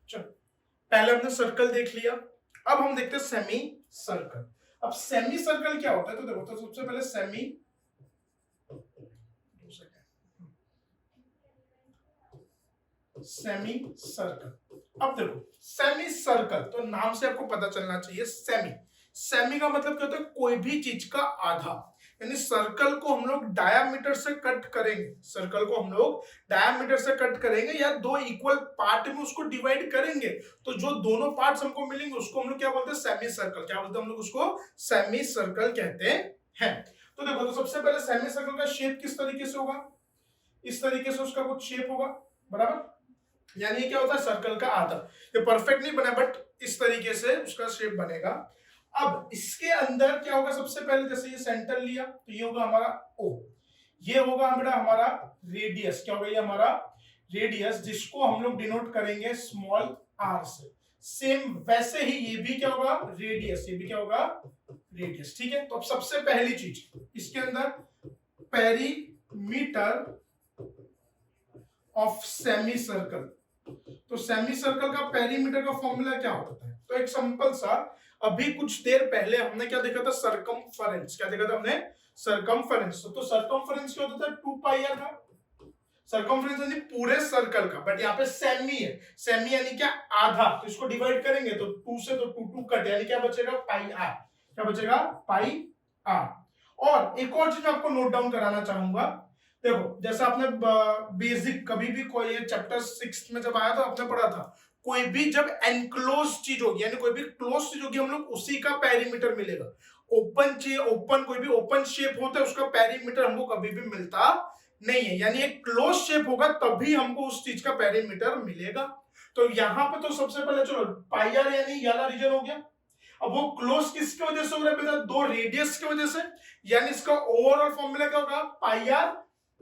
चलो, पहले हमने सर्कल देख लिया, अब हम देखते हैं सेमी सर्कल। अब सेमी सर्कल क्या होता है, तो देखो, तो सबसे पहले सेमी सर्कल। अब देखो, सेमी सर्कल तो नाम से आपको पता चलना चाहिए, सेमी, सेमी का मतलब क्या होता है, कोई भी चीज का आधा। यानी सर्कल को हम लोग डायामीटर से कट करेंगे, सर्कल को हम लोग डायामीटर से कट करेंगे या दो इक्वल पार्ट में उसको डिवाइड करेंगे, तो जो दोनों पार्ट्स हमको मिलेंगे उसको हम लोग क्या बोलते हैं, सेमी सर्कल। क्या बोलते हैं हम लोग उसको, सेमी सर्कल कहते हैं। तो देखो, तो सबसे पहले सेमी सर्कल का शेप किस तरीके से होगा, इस तरीके से उसका कुछ शेप होगा, बराबर। यानी ये क्या होता है, सर्कल का आधा। ये परफेक्ट नहीं बना, बट इस तरीके से उसका शेप बनेगा। अब इसके अंदर क्या होगा, सबसे पहले जैसे ये सेंटर लिया तो ये होगा हमारा ओ, ये होगा हमारा रेडियस। क्या होगा, ये हमारा रेडियस, जिसको हम लोग डिनोट करेंगे स्मॉल आर से। सेम वैसे ही ये भी क्या होगा, रेडियस, ये भी क्या होगा, रेडियस। ठीक है, तो अब सबसे पहली चीज इसके अंदर पेरीमीटर ऑफ सेमी सर्कल। तो सेमी सर्कल का पेरीमीटर का फॉर्मूला क्या होता है, तो एक सिंपल सा, अभी कुछ देर पहले हमने क्या देखा था, सरकमफेरेंस। क्या देखा था हमने, सरकमफेरेंस। तो सरकमफेरेंस क्या होता था, 2 पाई आर था। सरकमफेरेंस यानी पूरे सर्कल का, बट यहाँ पे सेमी है, सेमी यानी क्या, आधा। तो इसको डिवाइड करेंगे तो 2 से, तो 2 कट, यानी क्या बचेगा, पाई आर। क्या बचेगा, पाई आर। और एक और चीज आपको नोट डाउन कराना चाहूंगा, देखो, जैसा आपने बेसिक कभी भी कोई चैप्टर 6 में जब आया तो आपने पढ़ा था, कोई भी जब एनक्लोज चीज होगी, यानी कोई भी क्लोज चीज होगी, हम लोग उसी का पेरीमीटर मिलेगा। ओपन कोई भी ओपन शेप होता है, उसका पेरीमीटर हमको कभी भी मिलता नहीं है। यानी एक क्लोज शेप होगा तभी हमको उस चीज का पेरीमीटर मिलेगा। तो यहां पे तो सबसे पहले चलो, पाई आर यानी ये वाला रीजन हो गया। अब वो क्लोज किसकी वजह से हो रहा है बेटा, दो रेडियस की वजह से। यानी इसका ओवरऑल फॉर्मूला क्या होगा, पाई आर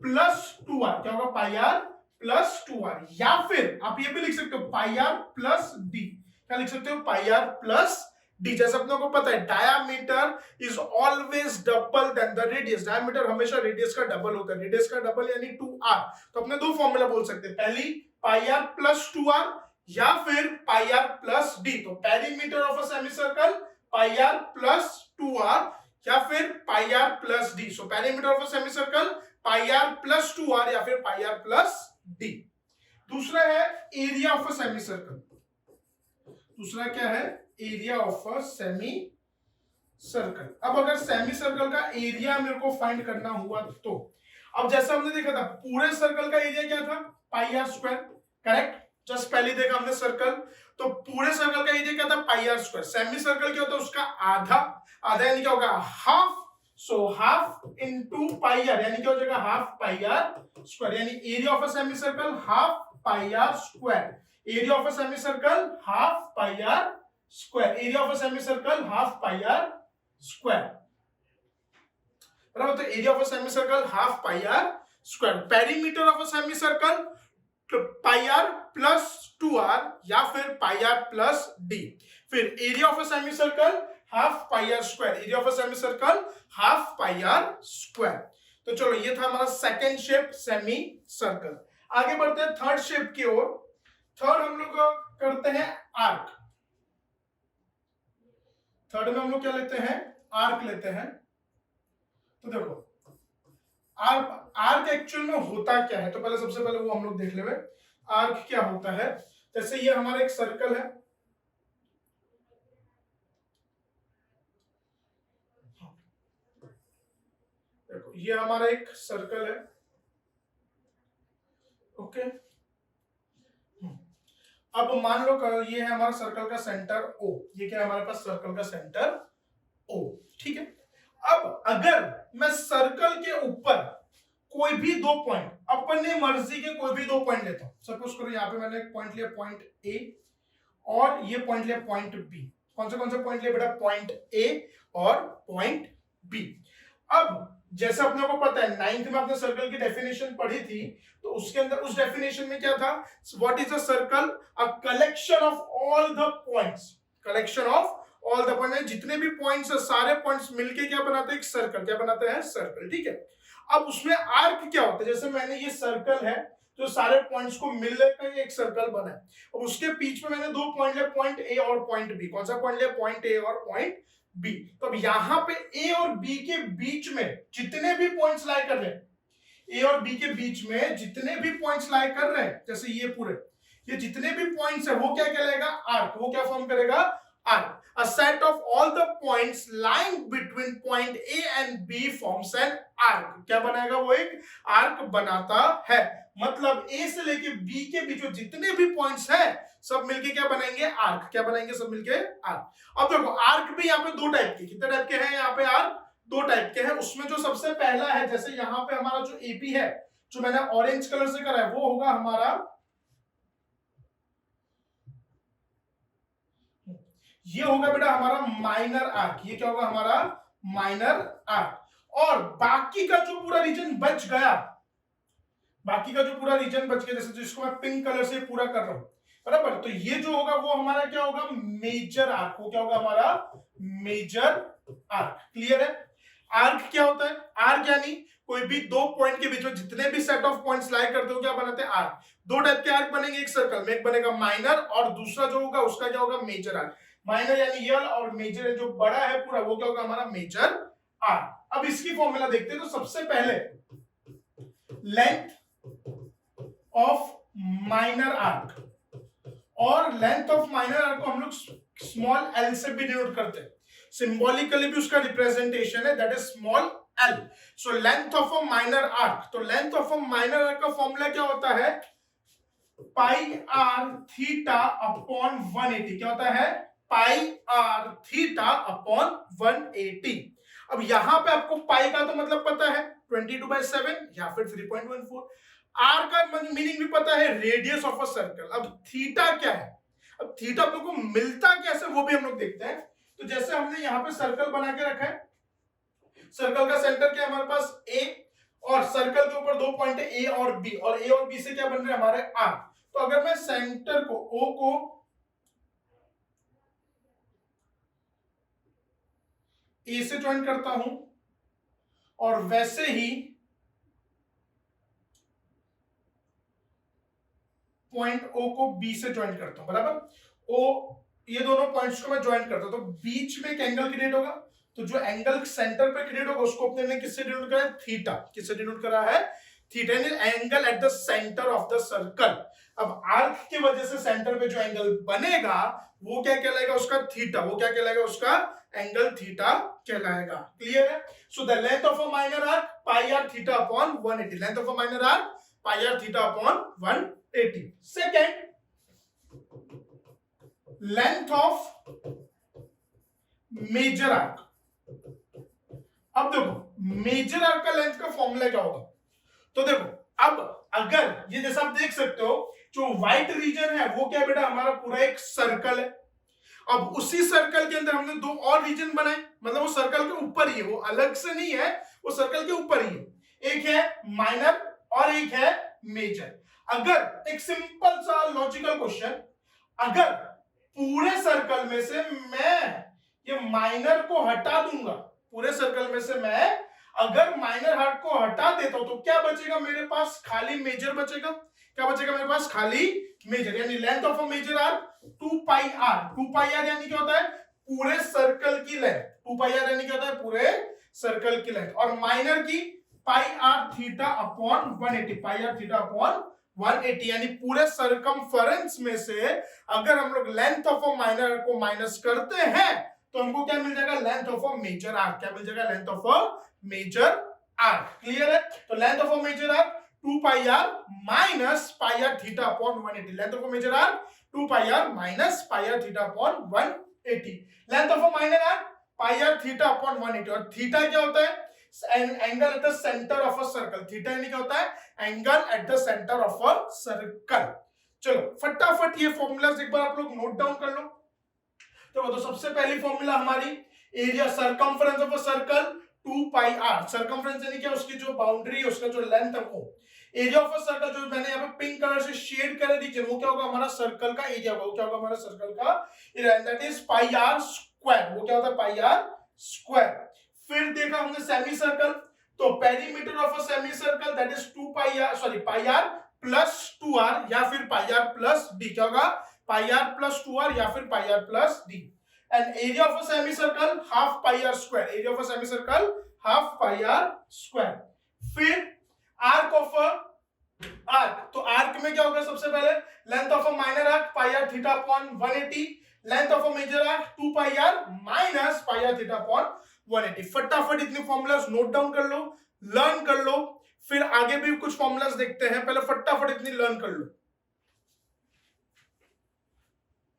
प्लस 2r। क्या होगा, पाई आर प्लस 2r। या फिर आप ये भी लिख सकते हो, पाई आर प्लस डी। क्या लिख सकते हो, पाई आर प्लस डी। जैसे अपने को पता है, diameter is always double then the radius. Diameter हमेशा रेडियस का डबल होता है, रेडियस का डबल यानी 2r। तो अपने दो फॉर्मूला बोल सकते हैं, पहली पाई आर प्लस 2r या फिर पाई आर प्लस डी। तो perimeter of a semi circle pi r plus 2r या फिर pi r plus d. So perimeter of a semi circle pi r plus 2r या फिर पाई आर प्लस डी। दूसरा है area of a semi circle. दूसरा क्या है, area of a semi circle. अब अगर सेमी सर्कल का एरिया मेरे को फाइंड करना हुआ तो, अब जैसा हमने देखा था, पूरे सर्कल का एरिया क्या था, pi r square, correct. Just पहले देखा हमने सर्कल, तो पूरे सर्कल का एरिया क्या था, pi r square. Semicircle क्या होता है, उसका आधा, आधा यानी क्या होगा, half. So half into pi r, यानी क्या हो जाएगा, हाफ पाई आर स्क्वायर। यानी area of a semi circle half pi r square. Area of a semi circle half pi r square. Area of a semi circle half pi r square, बराबर। तो area of a semi circle half pi r square. Perimeter of a semi circle pi r plus 2r या फिर pi r plus d. फिर area of a semi circle half pi r square. Area of a semi circle half pi r square. तो चलो, ये था हमारा second shape, semi circle. आगे बढ़ते हैं थर्ड शेप की ओर। थर्ड हम लोग करते हैं आर्क। थर्ड में हम लोग क्या लेते हैं, आर्क लेते हैं। तो देखो, आर्क एक्चुअल में होता क्या है, तो पहले सबसे पहले वो हम लोग देख लेंगे, आर्क क्या होता है। जैसे ये हमारा एक सर्कल है, देखो ये हमारा एक सर्कल है, ओके। अब मान लो ये है हमारा सर्कल का सेंटर ओ, ये क्या है हमारे पास, सर्कल का सेंटर ओ, ठीक है। अब अगर मैं सर्कल के ऊपर कोई भी दो पॉइंट, अपने मर्जी के कोई भी दो पॉइंट लेता हूं, सपोज करो यहां पे मैंने एक पॉइंट लिया, पॉइंट ए, और ये पॉइंट लिया, पॉइंट बी। कौन से पॉइंट लिया बेटा, पॉइंट ए और पॉइंट बी। अब जैसे अपने को पता है, 9th में आपने सर्कल की डेफिनेशन पढ़ी थी, तो उसके अंदर उस डेफिनेशन में क्या था, what is a circle, a collection of all the points. Collection of all the point, जितने भी पॉइंट्स है, सारे पॉइंट्स मिलके क्या बनाते हैं, एक सर्कल। क्या बनाते हैं, सर्कल, ठीक है। अब उसमें आर्क क्या होता है, जैसे मैंने ये सर्कल है, जो सारे पॉइंट्स को मिलने का ये एक सर्कल बना है। और उसके बीच में मैंने दो पॉइंट लिया, पॉइंट ए और पॉइंट बी। कौन सा पॉइंट लिया? पॉइंट ए और पॉइंट बी। तो अब यहाँ पे ए और बी के बीच में जितने भी पॉइंट्स लाई कर रहे हैं, ए और बी के बीच में जितने भी पॉइंट्स लाई कर रहे हैं, जैसे ये पूरे, ये जितने भी पॉइंट्स है वो क्या कहलाएगा? आर्क। वो क्या फॉर्म करेगा? Arc. A set of all the points lying between point A and B forms an arc. क्या बनाएगा? वो एक आर्क बनाता है। मतलब A से लेके B के बीच में जितने भी पॉइंट्स हैं सब मिलके क्या बनाएंगे? आर्क। क्या बनाएंगे? सब मिलके आर्क। अब देखो आर्क भी यहाँ पे दो टाइप के, कितने टाइप के हैं यहाँ पे आर्क? दो टाइप के हैं। उसमें जो सबसे पहला है, जैसे यहाँ पे हमारा जो एपी है, जो मैंने ऑरेंज कलर से करा है, वो होगा हमारा, ये होगा बेटा हमारा माइनर आर्क। ये क्या होगा? हमारा माइनर आर्क। और बाकी का जो पूरा रीजन बच गया, बाकी का जो पूरा रीजन बच गया, जैसे जिसको मैं पिंक कलर से पूरा कर रहा हूं, बराबर, तो ये जो होगा वो हमारा क्या होगा? Major arc. वो क्या होगा? हमारा मेजर आर्क। क्लियर है? आर्क क्या होता है? आर्क यानी कोई भी दो पॉइंट के बीच में जितने भी सेट ऑफ पॉइंट्स लाई करते हो क्या बनाते हैं? आर्क। दो टाइप के आर्क बनेंगे एक सर्कल में, एक बनेगा माइनर और दूसरा जो होगा उसका क्या होगा? Major arc. माइनर यानी ये और मेजर जो बड़ा है पूरा, वो क्या होगा? हमारा मेजर आर्क। अब इसकी फॉर्मूला देखते हैं। तो सबसे पहले लेंथ ऑफ माइनर आर्क, और लेंथ ऑफ माइनर आर्क को हम लोग स्मॉल एल से भी डिनोट करते हैं, सिंबॉलिकली भी उसका रिप्रेजेंटेशन है, that is small l. So length of a minor arc, तो length of a minor arc का फॉर्मूला क्या होता है? Pi r theta upon 180। क्या होता है? Pi r theta upon 180। अब यहां पे आपको पाई का तो मतलब पता है 22/7 या फिर 3.14। आर का मीनिंग भी पता है, रेडियस ऑफ अ सर्कल। अब थीटा क्या है? अब थीटा आप लोगों को मिलता कैसे वो भी हम लोग देखते हैं। तो जैसे हमने यहाँ पे सर्कल बना के रखा है, सर्कल का सेंटर क्या है हमारे पास? ए, और सर्कल के ऊपर दो पॉइंट है ए और बी, और ए और बी से क्या बन रहे हैं? हमारे आर्क। तो अगर मैं सेंटर को ओ को ए से ज्वाइन करता हूं और वैसे ही पॉइंट ओ को बी से ज्वाइन करता हूं, बराबर, ओ, ये दोनों पॉइंट्स को मैं ज्वाइन करता हूं, तो बीच में एक एंगल क्रिएट होगा। तो जो एंगल सेंटर पे क्रिएट होगा उसको अपने ने किससे डिनोट करा है? थीटा। किससे डिनोट करा है? Theta, angle at the centre of the circle. अब आर्क की वजह से सेंटर पे जो एंगल बनेगा वो क्या कहलाएगा? उसका थीटा। वो क्या कहलाएगा? उसका एंगल थीटा कहलाएगा। क्लियर है? So the length of a minor arc pi r theta upon 180। Length of a minor arc pi r theta upon 180। Second, length of major arc. अब देखो मेजर आर्क का length का formula क्या होगा? तो देखो, अब अगर ये जैसा आप देख सकते हो, जो व्हाइट रीजन है वो क्या बेटा? हमारा पूरा एक सर्कल है। अब उसी सर्कल के अंदर हमने दो और रीजन बनाए, मतलब वो सर्कल के ऊपर ही है, वो अलग से नहीं है, वो सर्कल के ऊपर ही है। एक है माइनर और एक है मेजर। अगर एक सिंपल सा लॉजिकल क्वेश्चन, अगर पूरे सर्कल में से मैं ये माइनर को हटा दूंगा, पूरे सर्कल में से मैं अगर माइनर हार्ट को हटा देता हूं तो क्या बचेगा मेरे पास? खाली मेजर बचेगा। क्या बचेगा मेरे पास? खाली मेजर। यानी length of a major arc 2 pi r. 2 pi r यानी क्या होता है? पूरे सर्कल की लेंथ। 2 पाई आर यानी क्या होता है? पूरे सर्कल की लेंथ। और माइनर की pi r theta upon 180। Pi r theta upon 180, यानी पूरे सर्कमफरेंस में से अगर हम लोग लेंथ ऑफ अ माइनर को माइनस करते हैं तो हमको क्या मिल जाएगा? Length of a major arc. क्या मिल जाएगा? Length of a major arc. Clear है? तो length of a major arc 2 pi r minus pi r theta upon 180। Length of a major arc 2 pi r minus pi r theta upon 180। Length of a minor arc pi r theta upon 180। और theta क्या होता है? Angle at the centre of a circle. Theta यानी क्या होता है? Angle at the centre of a circle. चलो फटाफट ये फॉर्मूलाज एक बार आप लोग नोट डाउन कर लो। तो सबसे पहली फॉर्मूला हमारी, area circumference of a circle 2 pi r. Circumference यानी क्या? उसकी जो बाउंड्री है, उसका जो लेंथ है वो। एरिया ऑफ अ सर्कल जो मैंने यहाँ पे पिंक कलर से शेड कर रीजन, वो क्या होगा? हमारा सर्कल का एरिया होगा। वो क्या होगा? हमारा सर्कल का area, that is pi r square. वो क्या होता है? Pi r square. फिर देखा हमने सेमी सर्कल, तो perimeter of a semi circle that is 2 pi r, sorry, pi r plus 2r या फिर पाई आर प्लस डी। क्या होगा? पाई आर प्लस 2r या फिर pi r plus d. And area of a semi circle half pi r square. Area of a semi circle half pi r square. फिर arc of a arc, तो arc में क्या होगा? सबसे पहले length of a minor arc pi r theta upon 180, length of a major arc 2 pi r minus pi r theta upon 180। फटाफट इतने formulas note down कर लो, लर्न कर लो, फिर आगे भी कुछ फॉर्मूलाज देखते हैं, पहले फटाफट इतनी लर्न कर लो।